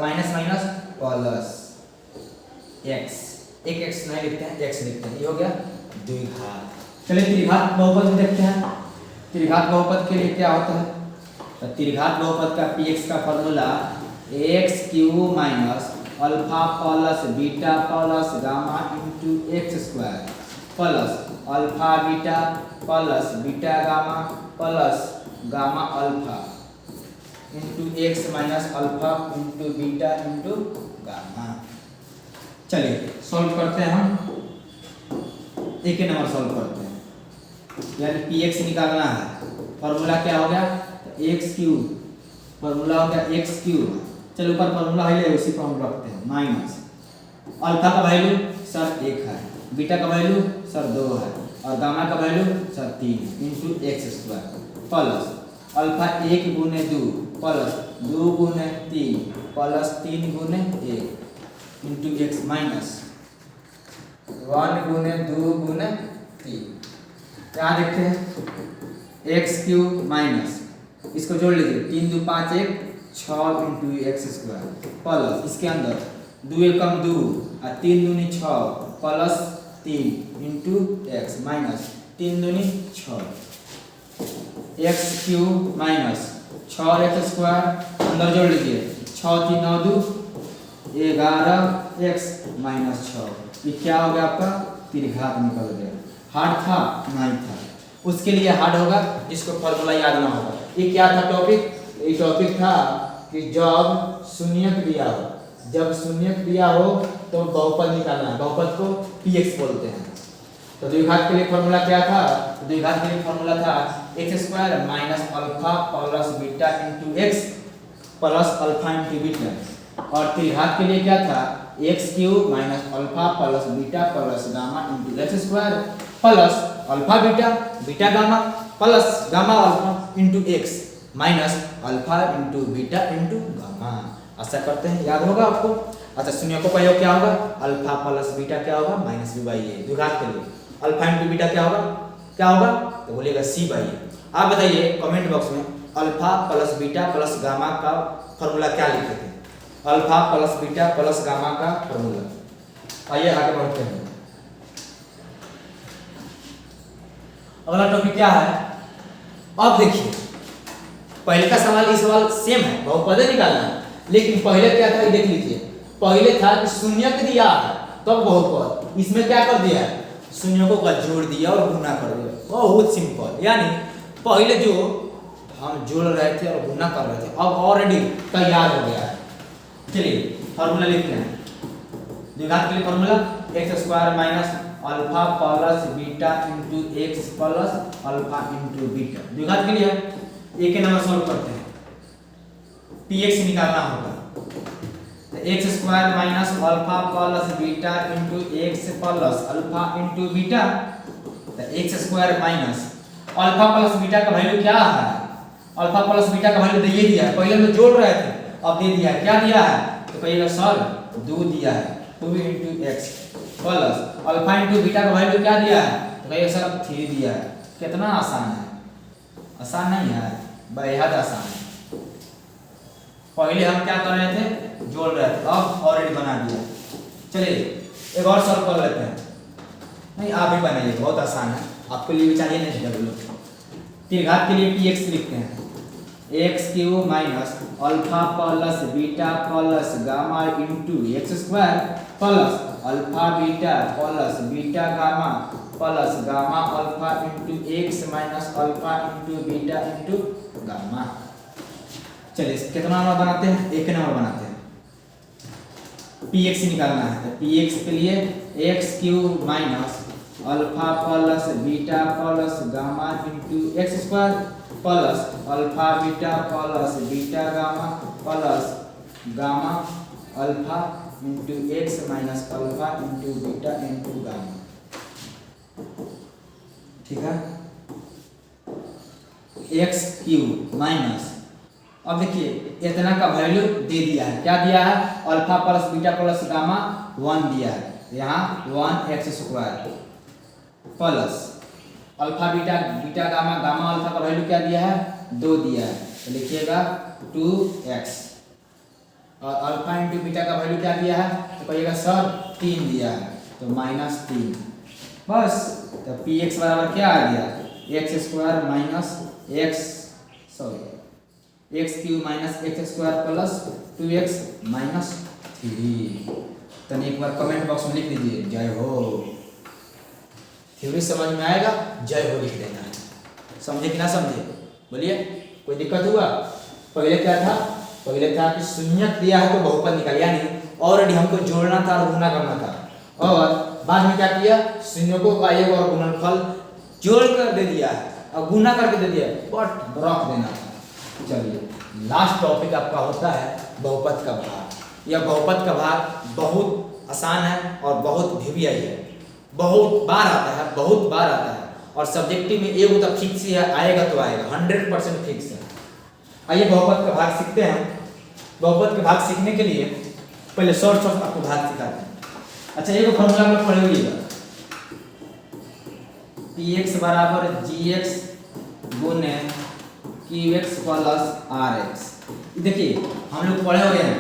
माइनस माइनस प्लस x, एक x नहीं लिखते हैं x लिखते हैं, ये हो गया द्विघात। चलिए त्रिघात बहुपद में देखते हैं। त्रिघात बहुपद के लिए क्या होता है तो त्रिघात बहुपद का px का formula x³ minus alpha plus beta plus gamma into x² plus alpha beta plus beta gamma plus gamma alpha into x minus alpha into beta into gamma. चलिए सॉल्व करते हैं हम, एक ही नंबर सॉल्व करते हैं। यानी px निकालना है, फॉर्मूला क्या हो गया x³ फॉर्मूला हो गया x³। चलो ऊपर फॉर्मूला है उसी पर हम रखते हैं माइनस अल्फा का वैल्यू सर 1 है, बीटा का वैल्यू सर 2 है और गामा का value sir 3 into x² plus alpha 1 गुने 2 प्लस 2 गुने 3 प्लस 3 गुने 1 इंटू x माइनस 1 गुने 2 गुने 3। यहाँ देखते हैं x³ माइनस इसको जोड़ लीजिए 3 2 5 1 6 इंटू x² प्लस इसके अंदर 2 एकम 2 और 3 दूनी 6 प्लस 3 इंटू x माइनस 3 दूनी 6 x³ माइनस 6x² अंदर जोड़ लीजिए 6 3 9 2 11x माइनस 6। ये क्या हो गया आपका त्रिघात निकल गया। हार्ड था नहीं था, उसके लिए हार्ड होगा जिसको फॉर्मूला याद ना होगा। ये क्या था टॉपिक, ये टॉपिक था कि जब शून्यक दिया हो, जब शून्यक दिया हो तो बहुपद निकालना है, बहुपद को px बोलते हैं। तो द्विघात के लिए फॉर्मूला क्या था, द्विघात के लिए फॉर्मूला था x² minus alpha plus beta into x plus alpha into beta. और त्रिघात के लिए क्या था x cube minus alpha plus beta plus gamma into x square plus alpha beta beta gamma plus gamma alpha into X minus alpha into beta into gamma. ऐसा करते हैं, याद होगा आपको। अच्छा शून्य को प्रयोग क्या होगा, अल्फा प्लस बीटा क्या होगा माइनस बी बाई ए, द्विघात के लिए अल्फा इंटू बीटा क्या होगा तो बोलिएगा सी बाई ए। आप बताइए कमेंट बॉक्स में alpha plus beta plus gamma का फॉर्मूला क्या लिखे थे, alpha plus beta plus gamma का फॉर्मूला। आइए आगे बढ़ते हैं। अगला टॉपिक क्या है, अब देखिए पहले का सवाल इस सवाल सेम है, बहुपद निकालना है, लेकिन पहले क्या था ये देख लीजिए। पहले था कि शून्यक दिया है तब बहुपद, इसमें क्या कर दिया है शून्यकों का जोड़ दिया और गुना कर दिया, बहुत सिंपल। यानी पहले जो हम जोड़ रहे थे और गुना कर रहे थे अब ऑलरेडी तैयार हो गया है। चलिए फॉर्मूला लिखते हैं। द्विघात के लिए formula x square minus alpha plus beta into X plus alpha into beta. द्विघात के लिए एक नंबर सॉल्व करते हैं, px निकालना होगा तो X square minus alpha plus beta into X plus alpha into beta. तो X square minus alpha plus beta का वैल्यू क्या है, अल्फा प्लस बीटा का वैल्यू दे दिया है, पहले हम लोग जोड़ रहे थे अब दे दिया है। क्या दिया है तो कहिएगा सर 2 दिया है, 2 into X plus alpha into beta का वैल्यू क्या दिया है तो कहिएगा सर 3 दिया है। कितना आसान है, आसान नहीं है, बेहद आसान है। पहले हम क्या कर रहे थे जोड़ रहे थे, अब ऑलरेडी बना दिया। चलिए एक और सॉल्व कर लेते हैं, नहीं आप भी बनाइए, बहुत आसान है, आपके लिए भी चाहिए नहीं डब्ल्यू। त्रिघात के लिए px लिखते हैं, x cube minus alpha plus beta plus gamma into x square plus alpha beta plus beta gamma plus gamma alpha into X minus alpha into beta into gamma. चलिए कितना नंबर बनाते हैं, एक number बनाते हैं। px निकालना है तो px के लिए x cube minus alpha plus beta plus gamma into x square plus alpha beta plus beta gamma plus gamma alpha into X minus alpha into beta into gamma. ठीक है, x cube minus, अब देखिए इतना का value दे दिया है, क्या दिया है alpha plus beta plus gamma 1 दिया है, यहाँ 1 x square plus alpha beta beta gamma gamma alpha का वैल्यू क्या दिया है 2 दिया है, तो लिखिएगा 2x और अल्फा इंटू बीटा का वैल्यू क्या दिया है तो कहिएगा सर 3 दिया है, तो -3 बस। तो px बराबर क्या आ गया x square minus x cube minus x square plus 2x minus 3। तो एक बार कमेंट बॉक्स में लिख दीजिए जय हो। थ्योरी समझ में आएगा जय हो लिख देना है, समझे कि ना समझे बोलिए, कोई दिक्कत हुआ। पहले क्या था, पहले था कि शून्यक दिया है तो बहुपद निकाल, यानी ऑलरेडी हमको जोड़ना था और गुना करना था, और बाद में क्या किया शून्यकों का एक और गुणनफल जोड़ कर दे दिया है और गुना करके दे दिया, बट रख देना था। चलिए लास्ट टॉपिक आपका होता है बहुपद का भाग। यह बहुपद का भाग बहुत आसान है और बहुत भिवियाई है, बहुत बार आता है, बहुत बार आता है, और सब्जेक्टिव में एक होता फिक्स ही आएगा तो आएगा, 100% फिक्स है। आइए बहुपद का भाग सीखते हैं। बहुपद का भाग सीखने के लिए पहले शॉर्ट आपको भाग सिखाते हैं। अच्छा एक फॉर्मूला में पढ़े हुए px बराबर gx गुने qx प्लस rx। देखिए हम लोग पढ़े हुए हैं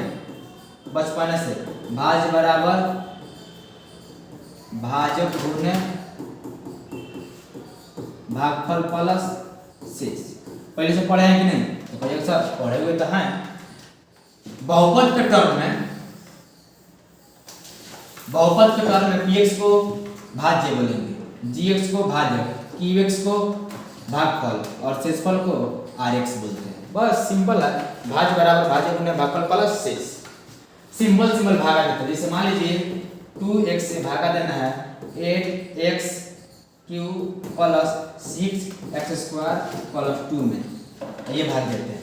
बचपन से, भाज्य बराबर भाजक गुने भागफल प्लस शेष। पहले से पढ़े हैं कि नहीं तो कहिएगा सर पढ़े हुए तो हैं। बहुपद के टर्म में, बहुपद के टर्म में px को भाज्य बोलेंगे, gx को भाजक, qx को भागफल और शेषफल को rx बोलते हैं। बस सिंपल है, भाज्य बराबर भाजक गुने भागफल प्लस शेष। सिंपल सिंपल भागा देते हैं। जैसे मान लीजिए 2x से भागा देना है 8x cube plus 6x square plus 2 में, ये भाग देते हैं।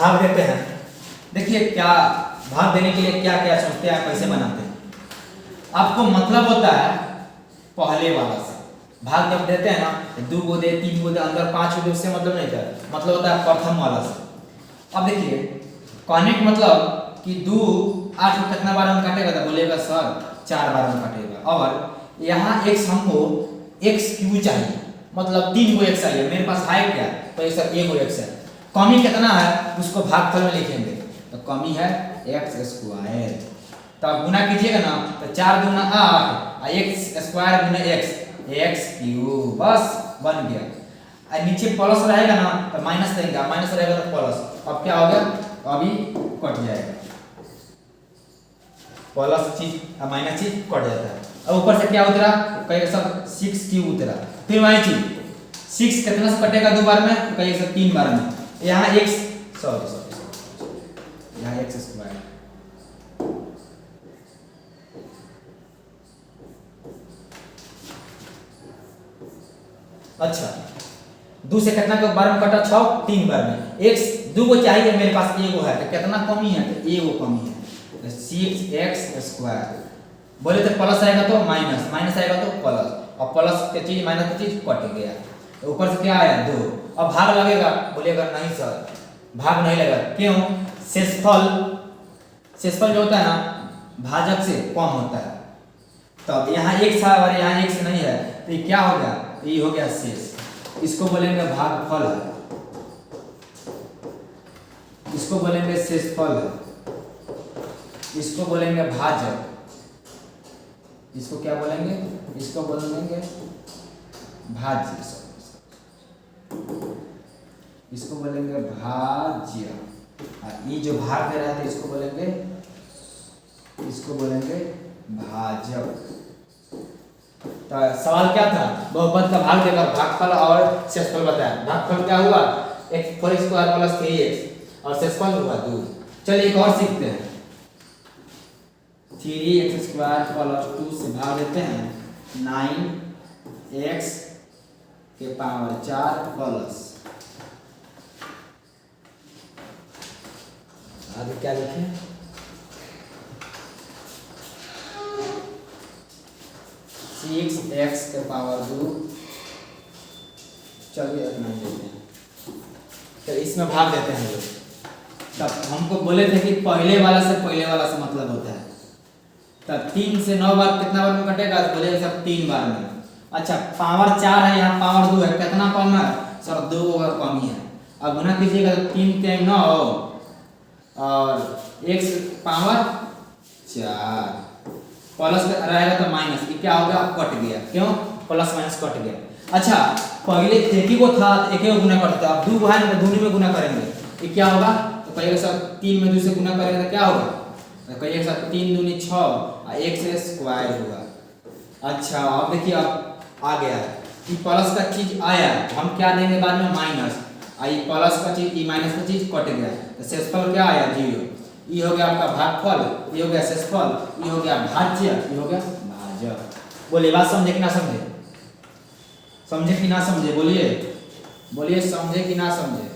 भाग देते हैं। देखिए क्या भाग देने के लिए क्या क्या सोचते हैं, कैसे बनाते हैं। आपको मतलब होता है पहले वाला से भाग जब देते हैं ना, 2 को दे 3 को दे अंदर 5 को दे, उससे मतलब नहीं था, मतलब होता है प्रथम वाला से। अब देखिए कहने का मतलब कि 2 8 को कितना बार हम काटेगा, तो बोलेगा सर 4 बार हम काटेगा। और यहाँ x हमको x क्यों चाहिए, मतलब 3 को x चाहिए, मेरे पास है क्या, तो ये सर 1 को x है। कमी कितना है उसको भागफल में लिखेंगे, तो कमी है x²। तो अब गुना कीजिएगा ना, तो 4 दूना 8 और x² गुना x³ बस बन गया। और नीचे प्लस रहेगा ना तो माइनस देंगे, माइनस रहेगा तो प्लस। अब क्या हो गया, अभी कट जाएगा, प्लस चीज और माइनस चीज कट जाता है। अब ऊपर से क्या उतरा, कहेगा सब 6³ उतरा। फिर वही चीज 6 कितना से कटेगा 2 बार में, तो कहेगा सब 3 बार में। यहाँ x यहाँ x²। अच्छा 2 से कितना को बार में कटा 6, 3 बार में। x 2 को चाहिए, मेरे पास 1 है, तो कितना कमी है, तो 1 कमी है, 6x²। बोले तो प्लस आएगा तो माइनस, माइनस आएगा तो प्लस, और प्लस की चीज माइनस की चीज कट गया। तो ऊपर से क्या आया 2। अब भाग लगेगा, बोलेगा नहीं सर भाग नहीं लगेगा, क्यों, शेषफल जो होता है ना भाजक से कम होता है। तब यहाँ x है और यहाँ x नहीं है, तो ये क्या हो गया, ये हो गया शेष। इसको बोलेंगे भागफल, इसको बोलेंगे शेषफल, इसको बोलेंगे भाजक, इसको क्या बोलेंगे, इसको बोलेंगे भाज्य, इसको बोलेंगे भाज्य। ये जो भाग दे रहा था इसको बोलेंगे भाजक। तो सवाल क्या था, बहुपद का भाग देकर भागफल और शेषफल बताया। भागफल क्या हुआ, x² + 3x, और शेषफल हुआ 2। चलिए एक और सीखते हैं। 3x² + 2 से भाग देते हैं 9x के पावर 4 प्लस, आगे क्या लिखें, 6x के पावर 2। चलिए इतना देते हैं, तो इसमें भाग देते हैं लोग। तब हमको बोले थे कि पहले वाला से मतलब होता है। तब 3 से 9 बार कितना बार में कटेगा, तो बोलेगा सब 3 बार में। अच्छा पावर 4 है, यहाँ पावर 2 है, कितना कम है सर 2 कमी है। अब गुना कीजिएगा तो 3 के 9 और x पावर 4 प्लस रहेगा तो माइनस, ये क्या हो गया, कट गया, क्यों, प्लस माइनस कट गया। अच्छा पहले एक ही को था तो एक ही गुना करते, अब 2 है ना, 2 में गुना करेंगे, ये क्या होगा, तो कहिएगा सर 3 में 2 से गुना करेंगे तो क्या होगा, तो कहिएगा सर 3 दूनी 6 और x² हुआ। अच्छा अब देखिए अब आ गया कि प्लस का चीज आया, हम क्या देंगे बाद में माइनस, आई प्लस का चीज, ई माइनस का चीज कट गया, तो शेषफल क्या आया 0। ये हो गया आपका भागफल, ये हो गया शेषफल, ये हो गया भाज्य, ये हो गया भाजक। बोलिए बात समझे कि ना समझे, समझे कि ना समझे, बोलिए समझे कि ना समझे,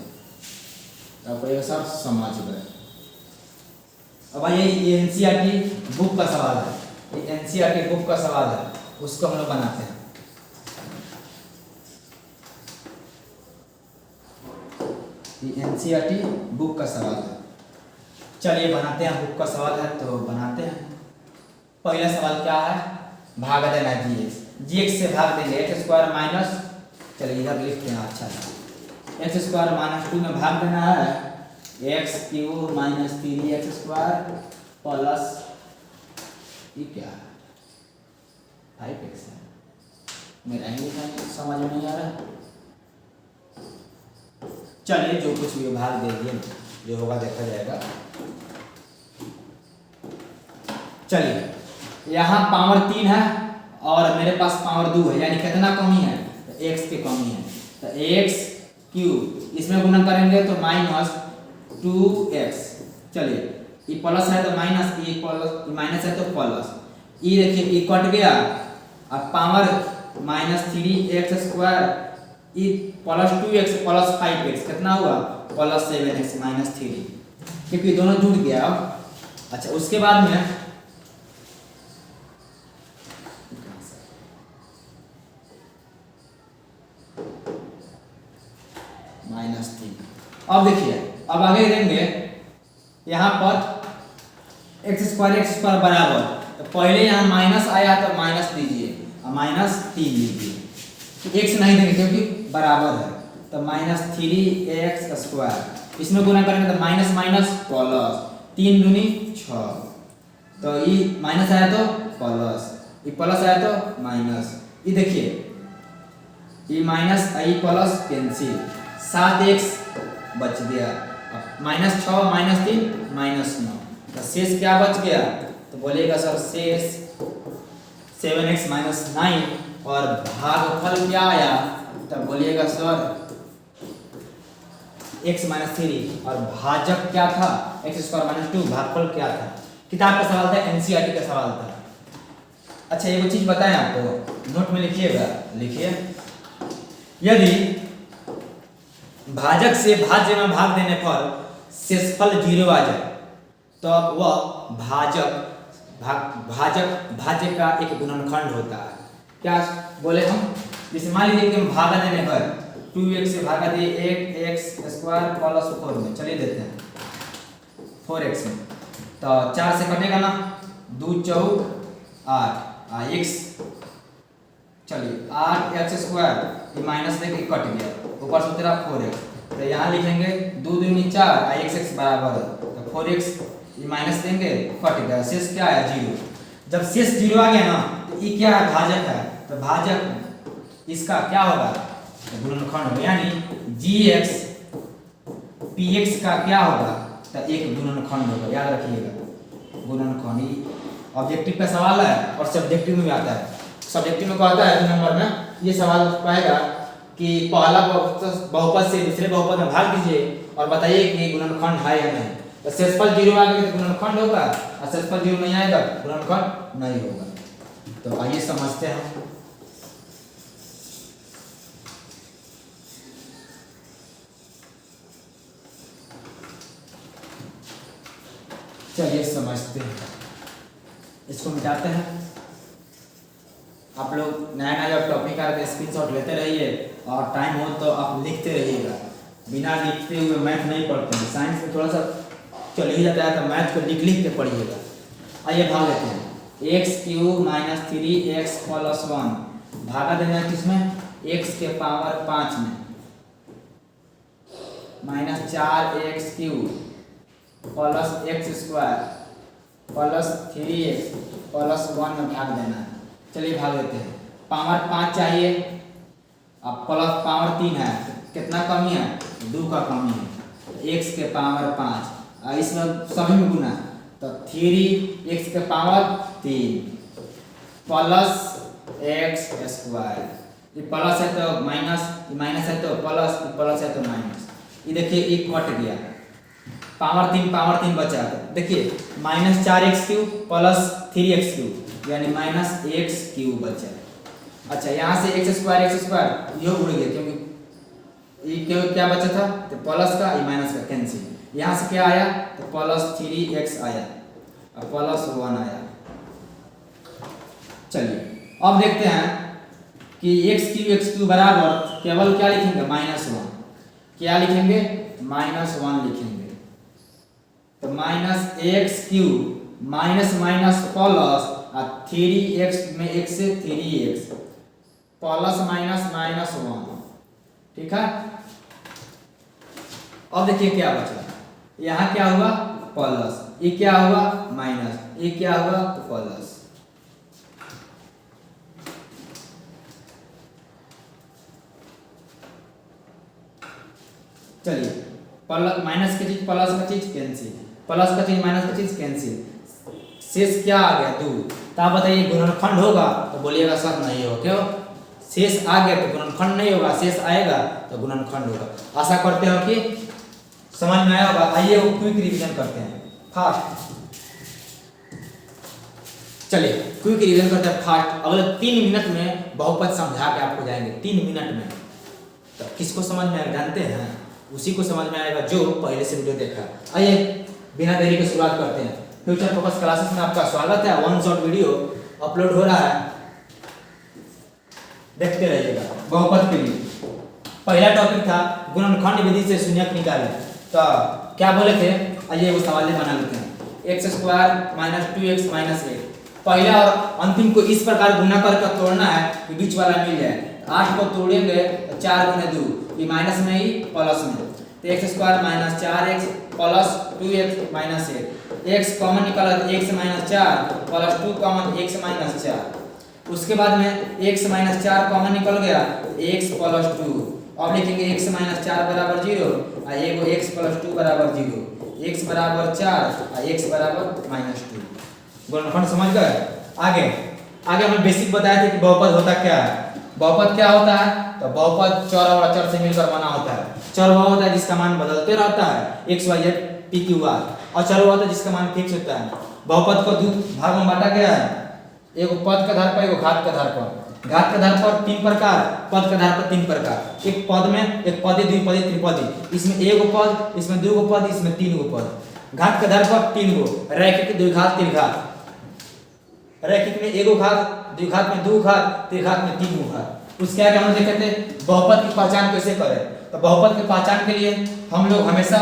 तो ये सब समझ गए। अब आइए ये एनसीईआरटी बुक का सवाल है, ये एनसीईआरटी बुक का सवाल है, उसको हम लोग बनाते हैं। ये एनसीईआरटी बुक का सवाल है, चलिए बनाते हैं। बुक का सवाल है तो बनाते हैं। पहला सवाल क्या है, भाग देना gx से भाग देंगे x² माइनस, चलिए इधर लिखते हैं, अच्छा था x² - 2 में भाग देना है x³ - 3x² प्लस ये क्या है 5x है, मेरा ही समझ में नहीं आ रहा। चलिए जो कुछ भी भाग दे दिए, जो होगा देखा जाएगा। चलिए यहाँ पावर 3 है और मेरे पास पावर 2 है, यानी कितना कमी है, तो x की कमी है, तो x³ इसमें गुना करेंगे तो -2x। चलिए ये प्लस है तो माइनस, ये प्लस माइनस है तो प्लस, ये देखिए ये कट गया, अब power -3x², E plus 2x plus 5x कितना हुआ प्लस 7x माइनस 3, क्योंकि दोनों जुड़ गया अब। अच्छा उसके बाद में माइनस 3। अब देखिए अब आगे देंगे यहाँ पर एक्स स्क्वायर बराबर, तो पहले यहाँ माइनस आया तो माइनस दीजिए और माइनस 3 लीजिए, एक्स नहीं देंगे क्योंकि बराबर है, तो माइनस 3x स्क्वायर, इसमें गुना करेंगे तो माइनस माइनस प्लस 3 दूनी 6, तो ये माइनस आया तो प्लस, ये प्लस आया तो माइनस, ये देखिए ये माइनस आई प्लस कैंसिल, 7x बच गया, माइनस 6 माइनस 3 माइनस 9, तो शेष क्या बच गया, तो बोलिएगा सर शेष 7x माइनस 9 और भागफल क्या आया, तो बोलिएगा सर x माइनस 3 और भाजक क्या था एक्स स्क्वायर माइनस 2, भागफल क्या था। किताब का सवाल था, एनसीईआरटी का सवाल था। अच्छा एक चीज बताएं आपको, नोट में लिखिएगा, लिखिए यदि भाजक से भाज्य में भाग देने पर शेषफल 0 आ जाए तो वह भाज्य का एक गुणनखंड होता है। क्या बोले हम, जैसे मान लीजिए कि हम भागा देने पर 2x से भागा दिए 8x स्क्वायर प्लस 4 में, चलिए देते हैं 4x में, तो 4 से कटेगा ना, 2 4 8 x, चलिए 8x स्क्वायर, ये माइनस देके कट गया, ऊपर से तेरा 4x, तो यहाँ लिखेंगे 2 दूनी 4 x बराबर है, तो 4x ये माइनस देंगे कट गया, शेष क्या है 0। जब शेष 0 आ गया ना तो ये क्या है भाजक है, तो भाजक इसका क्या होगा गुणनखंड होगा, यानी gx px का क्या होगा, तो एक गुणनखंड होगा, याद रखिएगा गुणनखंड। ऑब्जेक्टिव का सवाल है और सब्जेक्टिव में भी आता है, सब्जेक्टिव में कहता है 2 नंबर में ये सवाल कहेगा कि पहला बहुपद से दूसरे बहुपद में भाग दीजिए और बताइए कि गुणनखंड है या नहीं, तो शेषफल 0 आ गया तो गुणनखंड होगा और शेषफल 0 नहीं आएगा गुणनखंड नहीं होगा। तो आइए समझते हैं। चलिए समझते हैं, इसको मिटाते हैं। आप लोग नया नया जब टॉपिक आ रहा है स्क्रीनशॉट लेते रहिए और टाइम हो तो आप लिखते रहिएगा, बिना लिखते हुए मैथ नहीं पढ़ते हैं। साइंस में थोड़ा सा चल ही जाता है तो मैथ को लिख लिख के पढ़िएगा। आइए भाग लेते हैं, x cube minus 3x plus 1 भागा देना है किसमें, x के पावर 5 में, minus 4x cube plus x square plus 3x plus 1 में भाग देना है। चलिए भाग देते हैं, पावर 5 चाहिए, अब प्लस पावर 3 है, कितना कमी है 2 का कमी है, x के पावर 5 इसमें सभी में गुना, तो 3x के पावर 3 प्लस x स्क्वायर, ये प्लस है तो माइनस, ये माइनस है तो प्लस, ये प्लस है तो माइनस, ये देखिए ये कट गया, पावर 3 बचा, देखिए minus 4x cube plus 3x cube यानी माइनस x क्यूब बचा। अच्छा यहाँ से x स्क्वायर ये उड़ गया क्योंकि ये क्या बचा था, तो प्लस का ये माइनस का कैंसिल, यहाँ से क्या आया तो प्लस 3x आया और प्लस 1 आया। चलिए अब देखते हैं कि x क्यूब बराबर केवल क्या लिखेंगे -1, क्या लिखेंगे -1 लिखेंगे, तो minus x cube minus minus plus 3x में x से 3x प्लस माइनस माइनस 1, ठीक है। अब देखिए क्या बचा, यहाँ क्या हुआ प्लस, ये क्या हुआ माइनस, ये क्या हुआ प्लस। चलिए प्लस माइनस की चीज प्लस का चीज कैंसिल, प्लस का चीज माइनस का चीज कैंसिल, शेष क्या आ गया 2। तो आप बताइए गुणनखंड होगा, तो बोलिएगा सर नहीं होगा, क्यों, शेष आ गया तो गुणनखंड नहीं होगा, शेष आएगा तो गुणनखंड होगा। आशा करते हो कि समझ में आया होगा। आइए वो क्विक रिवीजन करते हैं फास्ट, चलिए क्विक रिवीजन करते हैं फास्ट। अगले 3 मिनट में बहुपद समझा के आपको जाएंगे, 3 मिनट में तो किसको समझ में आएगा जानते हैं? उसी को समझ में आएगा जो पहले से वीडियो देखा। आइए बिना देरी के शुरुआत करते हैं। फ्यूचर फोकस क्लासेस में आपका स्वागत है। वन शॉट वीडियो अपलोड हो रहा है, देखते रहिएगा। बहुपद के लिए पहला टॉपिक था गुणनखंड विधि से शून्यक निकालें। तो क्या बोले थे, आइए वो सवाल बना लेते हैं। x² - 2x - 1 पहला और अंतिम को इस प्रकार गुना करके तोड़ना है कि बीच वाला मिल जाए। 8 को तोड़ेंगे तो 4 × 2, ये माइनस में ही प्लस में, तो x² - 4x + 2x - 1, x common निकाला तो x - 4 + 2 कॉमन x - 4। उसके बाद में x - 4 कॉमन निकल गया, x + 2। अब लिखेंगे x - 4 = 0 और एगो x + 2 = 0, x = 4 और x = -2। गुणनखंड समझ गए? आगे हमने बेसिक बताया था कि बहुपद होता क्या है। बहुपद क्या होता है? तो बहुपद चर और अचर से मिलकर बना होता है। चर वह होता है जिसका मान बदलते रहता है, x y z p q r। अचर वह होता है जिसका मान फिक्स होता है। बहुपद को दो भाग में बांटा गया है, एगो पद के आधार पर, एगो घात के आधार पर। घात के आधार पर 3 प्रकार, पद के आधार पर 3 प्रकार। एक पद में एक पदी, द्विपदी, त्रिपदी। इसमें एगो पद, इसमें दूगो पद, इसमें 3 गो पद। घात के आधार पर 3 गो, रैखिक, द्विघात, त्रिघात। रैखिक में एगो घात, द्विघात में 2 घात, त्रिघात में 3 गो घात। उसके आगे हम देखे थे बहुपद की पहचान कैसे करें। तो बहुपद की पहचान के लिए हम लोग हमेशा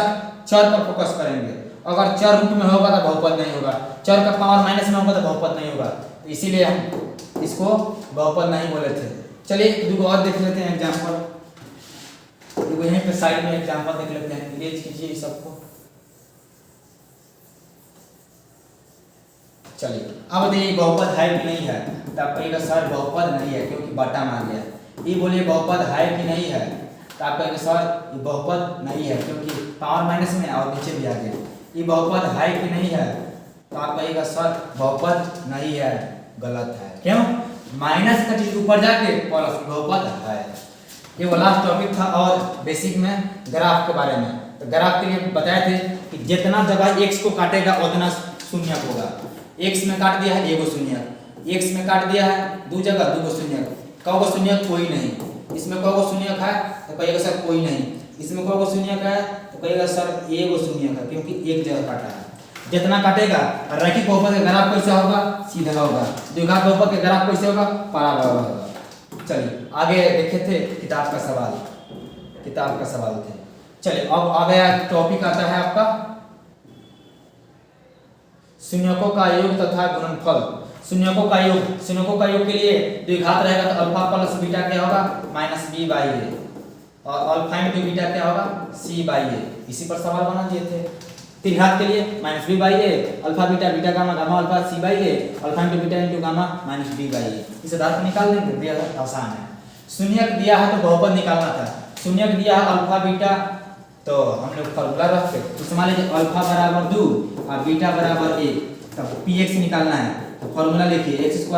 चर पर फोकस करेंगे। अगर चर रूप में होगा तो बहुपद नहीं होगा, चर का पावर माइनस में होगा तो बहुपद नहीं होगा। तो इसीलिए हम इसको बहुपद नहीं बोले थे। चलिए दो और देख लेते हैं एग्जाम्पल। यहीं पे साइड में एग्जाम्पल देख लेते हैं, इरेज कीजिए इस सबको। चलिए अब देखिए बहुपद है कि नहीं है। तो आप कहेगा सर बहुपद नहीं है क्योंकि बटा मार गया। ये बोलिए बहुपद है कि नहीं है। तो आप कहेंगे सर ये बहुपद नहीं है क्योंकि पावर माइनस में और नीचे भी आ गया। ये बहुपद है कि नहीं है। तो आप कहेगा सर बहुपद नहीं है, गलत है। क्यों? माइनस का चीज ऊपर जाके प्लस, बहुपद है। ये वो लास्ट टॉपिक था और बेसिक में ग्राफ के बारे में। तो ग्राफ के लिए बताए थे कि जितना जगह x को काटेगा उतना शून्य होगा। x में काट दिया है एगो शून्य, x में काट दिया है 2 जगह 2 गो शून्य। कौगो शून्य? कोई नहीं। इसमें कौगो शून्य है? तो कहिएगा सर कोई नहीं। इसमें कौगो शून्य है? तो कहिएगा सर एगो शून्य है क्योंकि एक जगह काटा है। जितना काटेगा रैखिक बहुपद का ग्राफ कैसा होगा? सीधा होगा। द्विघात बहुपद का ग्राफ कैसे होगा? पराबोला होगा। चलिए आगे देखे थे किताब का सवाल थे। चलिए अब आ गया टॉपिक आता है आपका शून्यकों का योग तथा गुणनफल। शून्यकों का योग के लिए द्विघात रहेगा तो अल्फा प्लस बीटा क्या होगा? -b/a और अल्फा इंटू बीटा क्या होगा? c/a। इसी पर सवाल बना दिए थे। त्रिघात के लिए -b/a, alpha beta, beta gamma, gamma alpha, c/a, alpha into beta into gamma -b/a। इसे आधार पर निकाल देंगे, बेहद आसान है। शून्यक दिया है तो बहुपद निकालना था। शून्यक दिया है अल्फा बीटा, तो हम लोग फॉर्मूला रखते तो समझ लीजिए अल्फा बराबर 2 और बीटा बराबर 1, तब px निकालना है। तो फॉर्मूला लिखिए x² -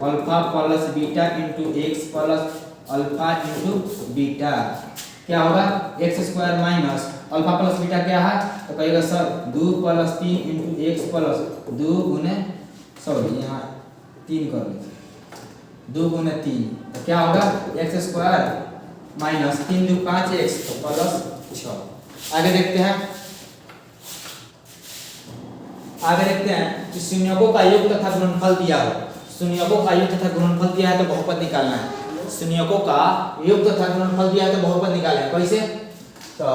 alpha plus beta into x plus alpha into beta क्या होगा? x² - अल्फा प्लस बीटा क्या है? तो कहिएगा sir 2 + 3 into x plus 2 × sorry यहाँ 3 कर लीजिए, 2 × 3 तो क्या होगा? x² - 3 × 5x plus 6। आगे देखते हैं कि शून्यकों का योग तथा गुणनफल दिया हो। शून्यकों का योग तथा गुणनफल दिया है तो बहुपद निकालना है। शून्यकों का योग तथा गुणनफल दिया है तो बहुपद निकालना है। कैसे? तो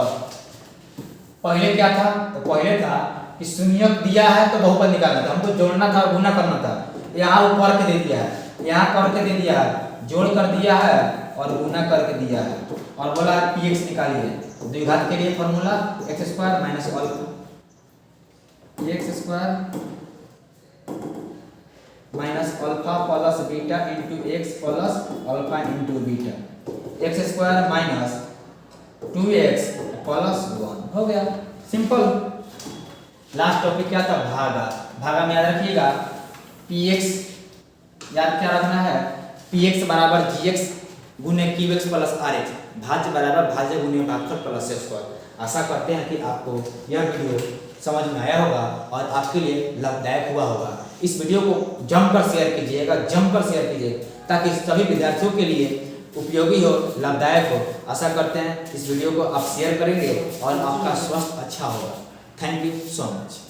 पहले क्या था? तो पहले था कि शून्यक दिया है तो बहुपद निकालना था, हमको जोड़ना था, गुना करना था। यहाँ वो करके दे दिया है, यहाँ करके दे दिया है, जोड़ कर दिया है और गुना करके दिया है और बोला px निकालिए। द्विघात के लिए formula x² - alpha, x² - alpha plus beta into x plus alpha into beta, x² - 2x plus 1 हो गया। सिंपल। लास्ट टॉपिक क्या था? भागा में याद रखिएगा px, याद क्या रखना है? px बराबर gx गुने qx प्लस rx, भाज्य बराबर भाज्य गुने भागफल प्लस x²। आशा करते हैं कि आपको यह वीडियो समझ में आया होगा और आपके लिए लाभदायक हुआ होगा। इस वीडियो को जमकर शेयर कीजिएगा ताकि सभी विद्यार्थियों के लिए उपयोगी हो, लाभदायक हो। आशा करते हैं इस वीडियो को आप शेयर करेंगे और आपका स्वास्थ्य अच्छा होगा। Thank you so much.